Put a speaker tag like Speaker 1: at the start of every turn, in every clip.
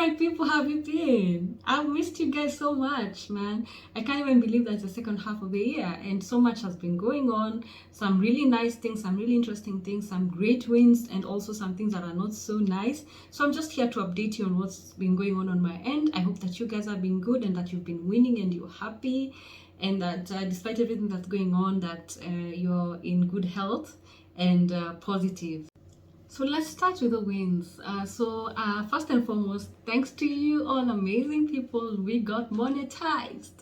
Speaker 1: my people, have you been? I've missed you guys so much, man. I can't even believe that's the second half of the year, and so much has been going on. Some really nice things, some really interesting things, some great wins, and also some things that are not so nice. So I'm just here to update you on what's been going on my end. I hope that you guys have been good and that you've been winning and you're happy, and that despite everything that's going on, that you're in good health and positive. So let's start with the wins. First and foremost, thanks to you all amazing people, we got monetized.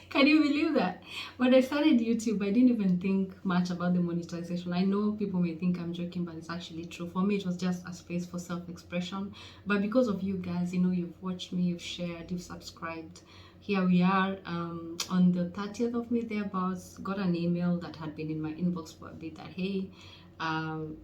Speaker 1: Can you believe that? When I started YouTube, I didn't even think much about the monetization. I know people may think I'm joking, but it's actually true. For me, it was just a space for self-expression. But because of you guys, you know, you've watched me, you've shared, you've subscribed. Here we are on the 30th of May, thereabouts. Got an email that had been in my inbox for a bit that, hey,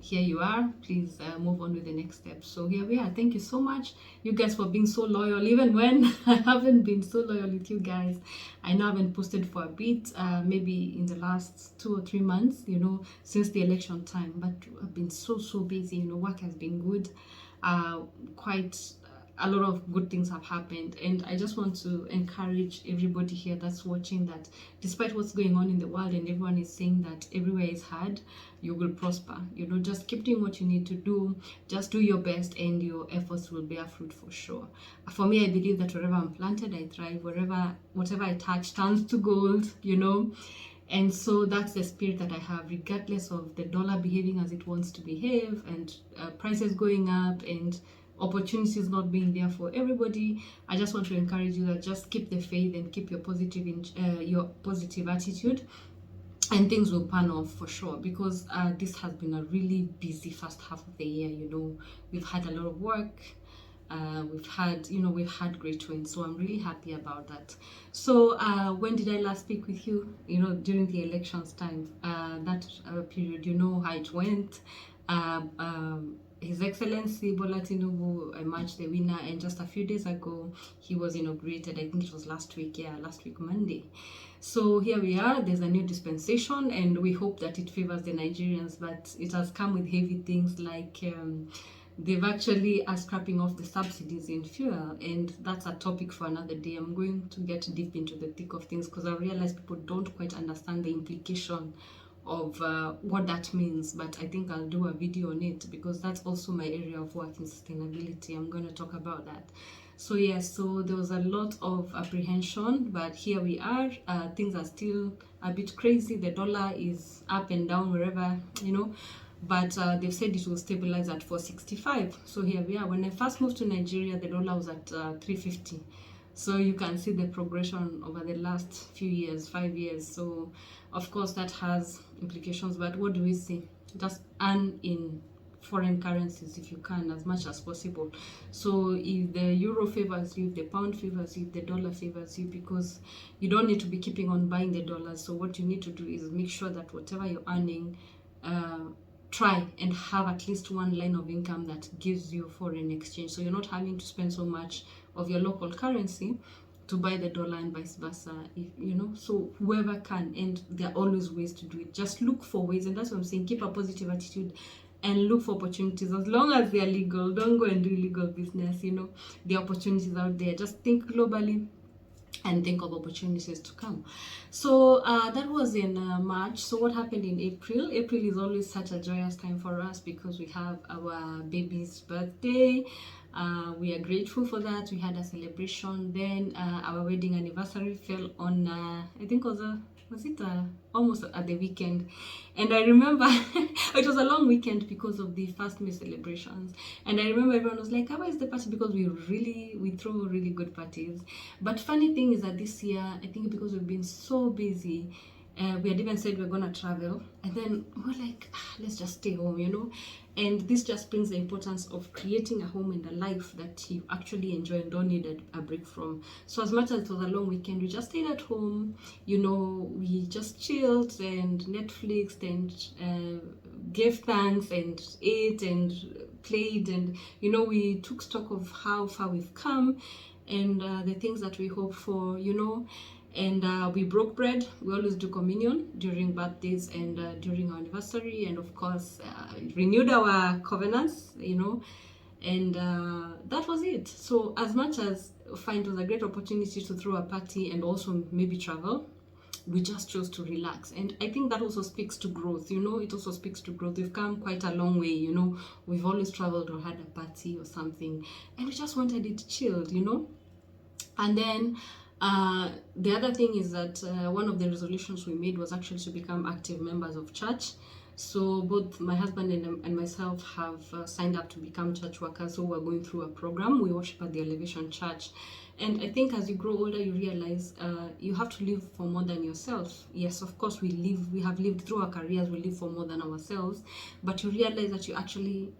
Speaker 1: here you are, please move on with the next step. So here we are. Thank you so much, you guys, for being so loyal, even when I haven't been so loyal with you guys. I know I haven't posted for a bit, maybe in the last 2 or 3 months, you know, since the election time, but I've been so busy. You know, work has been good. Quite a lot of good things have happened, and I just want to encourage everybody here that's watching that despite what's going on in the world and everyone is saying that everywhere is hard, you will prosper. You know, just keep doing what you need to do, just do your best, and your efforts will bear fruit for sure. For me, I believe that wherever I'm planted, I thrive. Whatever I touch turns to gold, you know. And so that's the spirit that I have, regardless of the dollar behaving as it wants to behave, and prices going up, and opportunities not being there for everybody. I just want to encourage you that just keep the faith and keep your positive attitude, and things will pan off for sure, because this has been a really busy first half of the year. You know, we've had a lot of work. We've had great wins, so I'm really happy about that. So when did I last speak with you? You know, during the elections time, that period, you know how it went. His Excellency Bola Tinubu emerged the winner, and just a few days ago he was inaugurated. I think it was last week Monday. So here we are. There's a new dispensation, and we hope that it favors the Nigerians, but it has come with heavy things like they've actually are scrapping off the subsidies in fuel, and that's a topic for another day. I'm going to get deep into the thick of things, because I realize people don't quite understand the implication of what that means, but I think I'll do a video on it, because that's also my area of work in sustainability. I'm going to talk about that. So yes, so there was a lot of apprehension, but here we are. Things are still a bit crazy. The dollar is up and down wherever, you know, but they've said it will stabilize at 465. So here we are. When I first moved to Nigeria, the dollar was at 350. So you can see the progression over the last few years, 5 years. So of course that has implications, but what do we see? Just earn in foreign currencies if you can, as much as possible. So if the euro favors you, if the pound favors you, if the dollar favors you, because you don't need to be keeping on buying the dollars. So what you need to do is make sure that whatever you're earning, try and have at least one line of income that gives you foreign exchange, so you're not having to spend so much of your local currency to buy the dollar and vice versa, if you know. So whoever can, and there are always ways to do it. Just look for ways, and that's what I'm saying. Keep a positive attitude and look for opportunities, as long as they are legal. Don't go and do illegal business. You know, the opportunities out there. Just think globally and think of opportunities to come. So that was in March. So what happened in April? April is always such a joyous time for us, because we have our baby's birthday. We are grateful for that. We had a celebration. Then our wedding anniversary fell on I think almost at the weekend, and I remember it was a long weekend because of the first May celebrations, and I remember everyone was like, how is the party? Because we throw really good parties. But funny thing is that this year, I think because we've been so busy, we had even said we're gonna travel, and then we're like, let's just stay home, you know. And this just brings the importance of creating a home and a life that you actually enjoy and don't need a break from. So as much as it was a long weekend, we just stayed at home, you know. We just chilled and Netflixed and gave thanks and ate and played, and you know, we took stock of how far we've come and the things that we hope for, you know. And we broke bread. We always do communion during birthdays and during our anniversary, and of course renewed our covenants, you know. And that was it. So as much as find it was a great opportunity to throw a party and also maybe travel, we just chose to relax. And I think that also speaks to growth, you know. It also speaks to growth. We've come quite a long way, you know. We've always traveled or had a party or something, and we just wanted it chilled, you know. And then the other thing is that one of the resolutions we made was actually to become active members of church. So both my husband and myself have signed up to become church workers. So we're going through a program. We worship at the Elevation Church. And I think as you grow older, you realize you have to live for more than yourself. Yes, of course, we have lived through our careers, we live for more than ourselves. But you realize that you actually,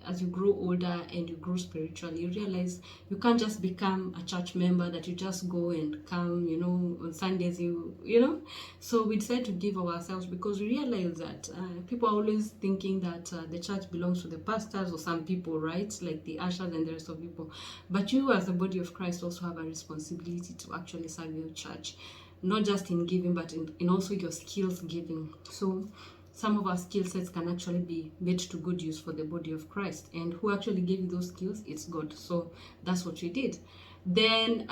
Speaker 1: as you grow older and you grow spiritually, you realize you can't just become a church member, that you just go and come, you know, on Sundays, you know. So we decided to give ourselves, because we realize that people are always thinking that the church belongs to the pastors or some people, right? Like the ushers and the rest of people. But you as the body of Christ also have a responsibility to actually serve your church, not just in giving, but in also your skills giving. So some of our skill sets can actually be made to good use for the body of Christ. And who actually gave you those skills? It's God. So that's what we did. Then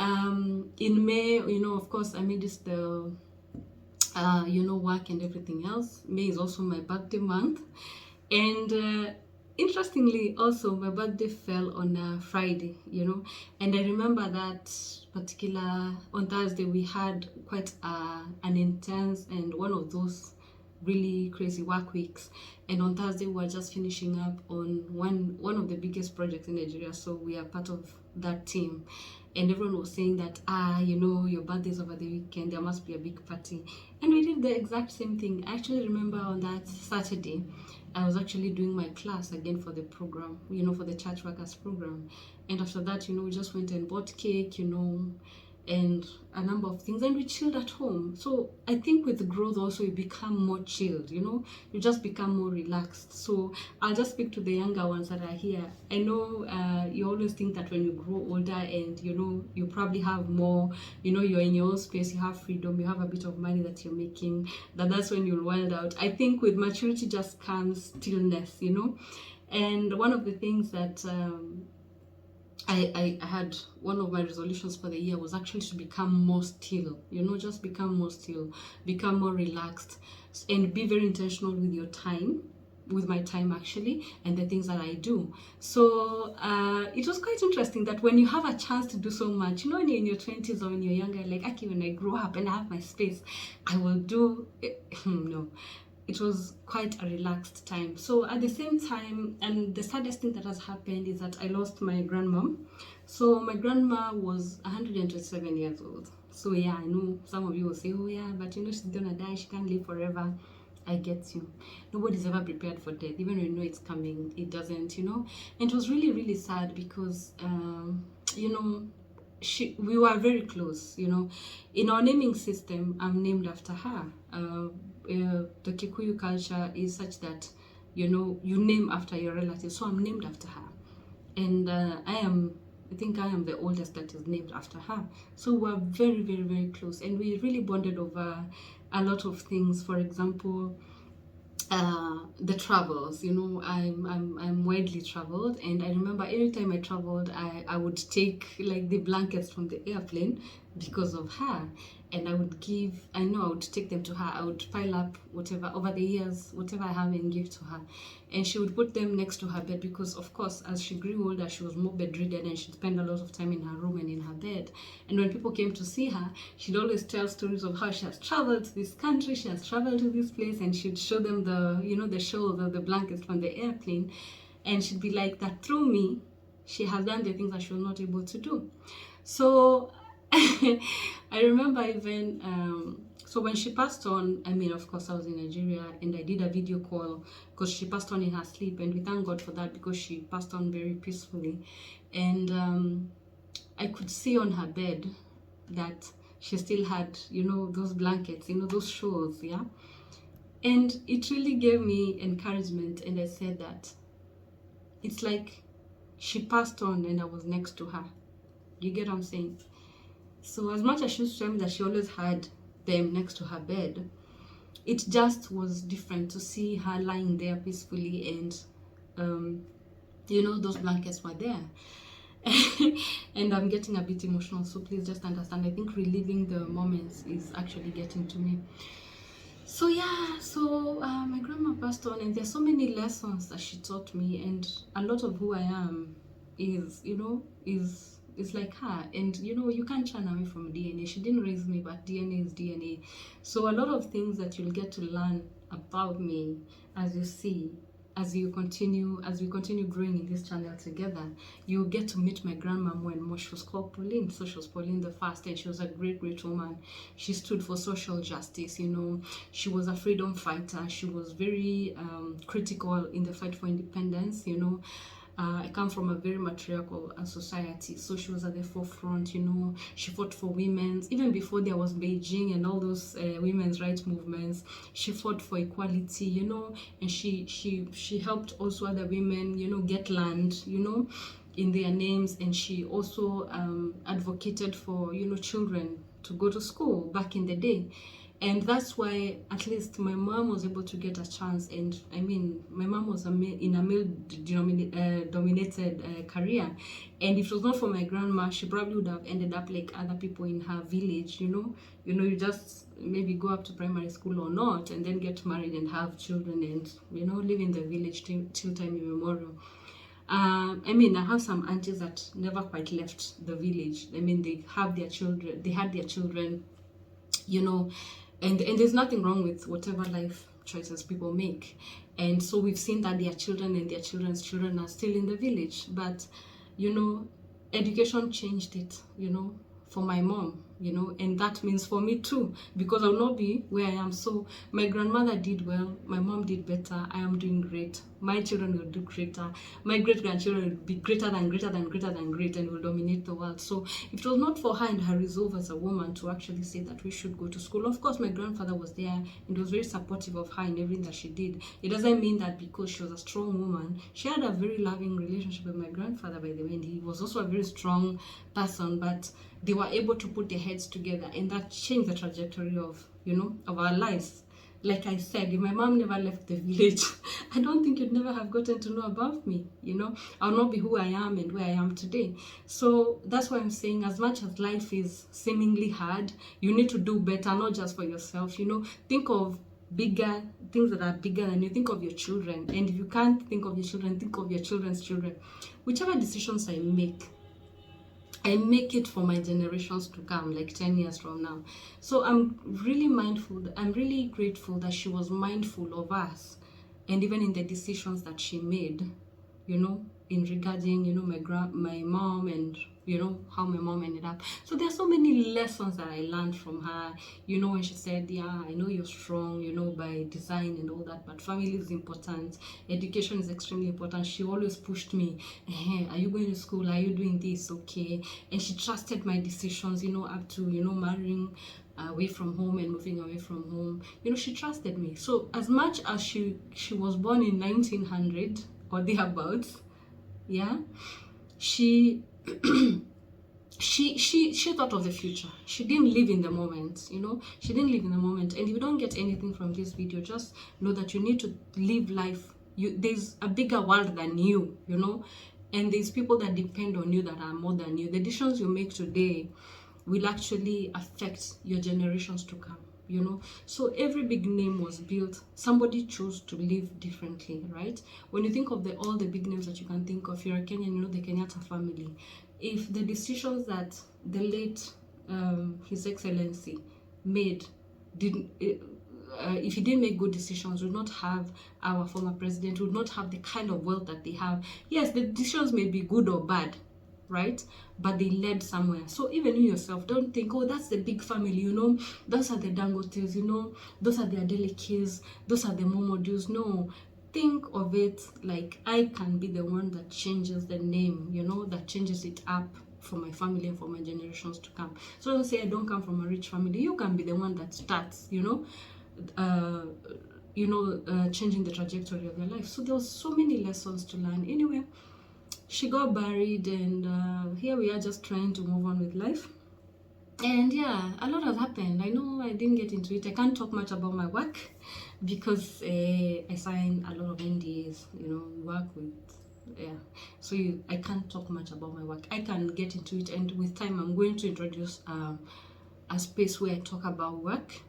Speaker 1: in May, you know, of course, I made this the you know, work and everything else. May is also my birthday month, and interestingly, also my birthday fell on a Friday, you know. And I remember that particular, on Thursday we had quite an intense and one of those really crazy work weeks. And on Thursday we were just finishing up on one of the biggest projects in Nigeria, so we are part of that team. And everyone was saying that, you know, your birthday's over the weekend, there must be a big party. And we did the exact same thing. I actually remember on that Saturday, I was actually doing my class again for the program, you know, for the church workers program. And after that, you know, we just went and bought cake, you know, and a number of things, and we chilled at home. So I think with growth also you become more chilled, you know, you just become more relaxed. So I'll just speak to the younger ones that are here. I know you always think that when you grow older and, you know, you probably have more, you know, you're in your own space, you have freedom, you have a bit of money that you're making, that's when you'll wild out. I think with maturity just comes stillness, you know. And one of the things that I had, one of my resolutions for the year was actually to become more still, you know, just become more still, become more relaxed, and be very intentional with your time, with my time actually, and the things that I do. So it was quite interesting that when you have a chance to do so much, you know, when you're in your 20s or when you're younger, like, okay, when I grow up and I have my space, I will do it. No. It was quite a relaxed time. So at the same time, and the saddest thing that has happened is that I lost my grandmom. So my grandma was 127 years old. So yeah, I know some of you will say, oh yeah, but you know, she's gonna die, she can't live forever. I get you. Nobody's ever prepared for death. Even when you know it's coming, it doesn't, you know. And it was really, really sad because, you know, we were very close, you know. In our naming system, I'm named after her. The Kikuyu culture is such that, you know, you name after your relative. So I'm named after her. And I think I am the oldest that is named after her. So we're very, very, very close. And we really bonded over a lot of things. For example, the travels, you know, I'm widely traveled, and I remember every time I traveled, I would take like the blankets from the airplane because of her, and I would take them to her. I would pile up whatever over the years, whatever I have, and give to her, and she would put them next to her bed because, of course, as she grew older, she was more bedridden and she'd spend a lot of time in her room and in her bed. And when people came to see her, she'd always tell stories of how she has traveled to this country, she has traveled to this place, and she'd show them the blankets from the airplane, and she'd be like that through me, she has done the things that she was not able to do. So I remember even so when she passed on, I mean, of course, I was in Nigeria and I did a video call because she passed on in her sleep, and we thank God for that because she passed on very peacefully. And I could see on her bed that she still had, you know, those blankets, you know, those shawls, yeah. And it really gave me encouragement, and I said that it's like she passed on and I was next to her. You get what I'm saying? So as much as she used to tell me that she always had them next to her bed, it just was different to see her lying there peacefully and You know, those blankets were there. And I'm getting a bit emotional, so please just understand. I think reliving the moments is actually getting to me. So yeah, so my grandma passed on, and there's so many lessons that she taught me, and a lot of who I am is, you know, is like her. And you know, you can't turn away from DNA. She didn't raise me, but DNA is DNA. So a lot of things that you'll get to learn about me as you see, as we continue growing in this channel together, you'll get to meet my grandma more and more. She was called Pauline, so she was Pauline the First, and she was a great woman. She stood for social justice, you know. She was a freedom fighter. She was very critical in the fight for independence, you know. I come from a very matriarchal society, so she was at the forefront, you know. She fought for women's, even before there was Beijing and all those women's rights movements. She fought for equality, you know, and she helped also other women, you know, get land, you know, in their names. And she also advocated for, you know, children to go to school back in the day. And that's why at least my mom was able to get a chance. And I mean, my mom was in a male-dominated career. And if it was not for my grandma, she probably would have ended up like other people in her village, you know. You know, you just maybe go up to primary school or not, and then get married and have children and, you know, live in the village till time immemorial. I mean, I have some aunties that never quite left the village. I mean, they had their children, you know, and there's nothing wrong with whatever life choices people make. And so we've seen that their children and their children's children are still in the village. But, you know, education changed it, you know, for my mom, you know, and that means for me too, because I'll not be where I am. So my grandmother did well, my mom did better, I am doing great, my children will do greater, my great-grandchildren will be greater than great and will dominate the world. So if it was not for her and her resolve as a woman to actually say that we should go to school, of course my grandfather was there and was very supportive of her in everything that she did. It doesn't mean that because she was a strong woman. She had a very loving relationship with my grandfather, by the way, and he was also a very strong person, but they were able to put their heads together, and that changed the trajectory of, you know, of our lives. Like I said, if my mom never left the village, I don't think you'd never have gotten to know about me, you know. I'll not be who I am and where I am today. So that's why I'm saying, as much as life is seemingly hard, you need to do better, not just for yourself, you know. Think of bigger things that are bigger than you. Think of your children, and if you can't think of your children, think of your children's children. Whichever decisions I make it for my generations to come, like 10 years from now. So I'm really mindful, I'm really grateful that she was mindful of us, and even in the decisions that she made, you know, in regarding, you know, my mom, and you know how my mom ended up. So there's so many lessons that I learned from her, you know, when she said, yeah, I know you're strong, you know, by design and all that, but family is important, education is extremely important. She always pushed me, hey, are you going to school, are you doing this, okay? And she trusted my decisions, you know, up to, you know, marrying away from home and moving away from home. You know, she trusted me. So as much as she was born in 1900 or thereabouts, yeah, she she thought of the future. She didn't live in the moment, you know. She didn't live in the moment. And if you don't get anything from this video, just know that you need to live life. There's a bigger world than you, you know, and there's people that depend on you that are more than you. The decisions you make today will actually affect your generations to come, you know. So every big name was built, somebody chose to live differently, right? When you think of all the big names that you can think of, you're a Kenyan, you know, the Kenyatta family. If the decisions that the late His Excellency made if he didn't make good decisions, we would not have our former president, we would not have the kind of wealth that they have. Yes, the decisions may be good or bad, right? But they led somewhere. So even you yourself, don't think, oh, that's the big family, you know, those are the Dangotes, you know, those are the Adelekis, those are the Momodus. No, think of it like I can be the one that changes the name, you know, that changes it up for my family and for my generations to come. So don't say I don't come from a rich family. You can be the one that starts, you know, changing the trajectory of your life. So there was so many lessons to learn. Anyway, she got married, and here we are just trying to move on with life. And yeah, a lot has happened. I know I didn't get into it. I can't talk much about my work because I signed a lot of NDAs, you know, work with Yeah, so I can't talk much about my work. I can get into it, and with time I'm going to introduce a space where I talk about work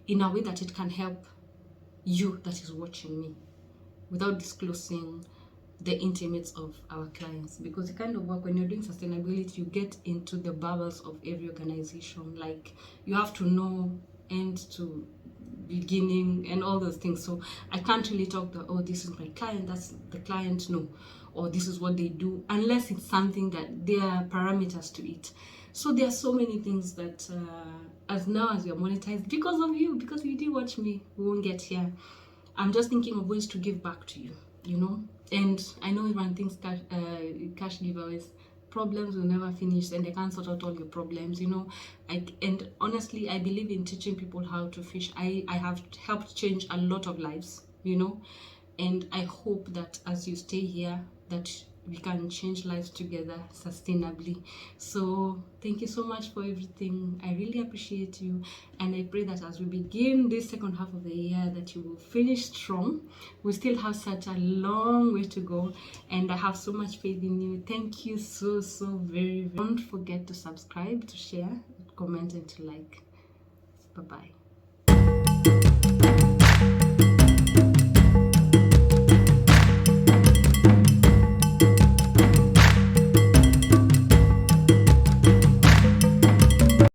Speaker 1: in a way that it can help you that is watching me without disclosing the intimates of our clients, because the kind of work, when you're doing sustainability, you get into the bubbles of every organization. Like, you have to know end to beginning and all those things. So I can't really talk the, oh, this is my client, that's the client, no, or this is what they do, unless it's something that there are parameters to it. So there are so many things that as now as we are monetized because of you, because if you did watch me, we won't get here. I'm just thinking of ways to give back to you, you know. And I know when things cash giveaways, problems will never finish, and they can't sort out all your problems, you know. And honestly, I believe in teaching people how to fish. I have helped change a lot of lives, you know, and I hope that as you stay here, that we can change lives together sustainably. So thank you so much for everything. I really appreciate you, and I pray that as we begin this second half of the year, that you will finish strong. We still have such a long way to go, and I have so much faith in you. Thank you so very. Don't forget to subscribe, to share, comment, and to like. Bye bye.